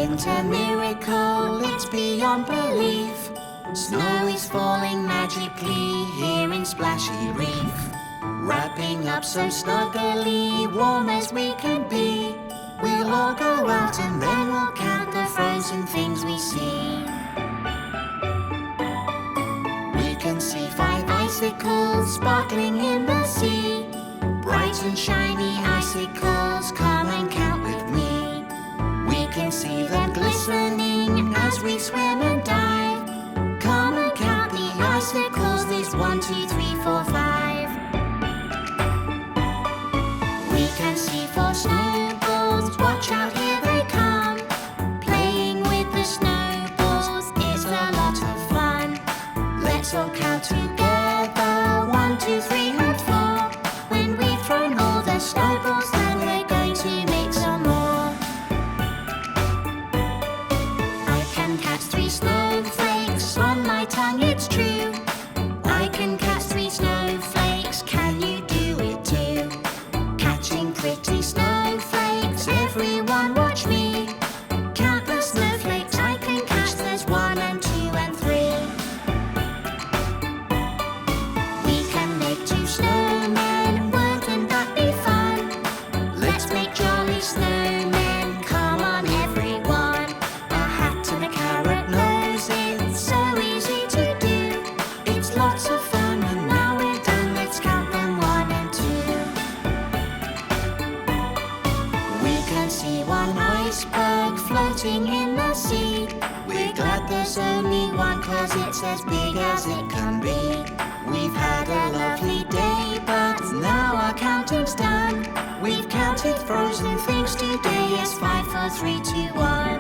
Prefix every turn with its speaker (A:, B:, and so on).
A: winter miracle, it's beyond belief. Snow is falling magically here in Splashy Reef. Wrapping up so snugly, warm as we can be. We'll all go out and then we'll count the frozen things we see. We can see 5 icicles sparkling in the sea. Bright and shiny icicles, come and count with me. We can see them glistening as we swim and dive. Come and count the icicles, there's 1, 2, 3, 4, 5. We can see 4 snowballs, watch out, here they come. Playing with the snowballs is a lot of fun. Let's all count together, 1, 2, 3 and 4. When we've thrown all the snowballs, then we're going to make some more. I can catch 3 snowflakes on my tongue, it's true. I can catch 3 snowflakes, can you do it too? Catching pretty snowflakes, everyone watch me. Count the snowflakes I can catch, there's 1 and 2 and 3. We can make 2 snowmen, wouldn't that be fun? Let's make jolly snowmen, come on everyone. A hat and a carrot nose, it's so easy to do. It's lots of fun and now we're done, let's count them 1 and 2. We can see 1 iceberg floating in the sea. We're glad there's only 1 'cause it's as big as it can be. We've had a lovely day, but now our counting's done. We've counted frozen things today, yes, 5, 4, 3, 2, 1.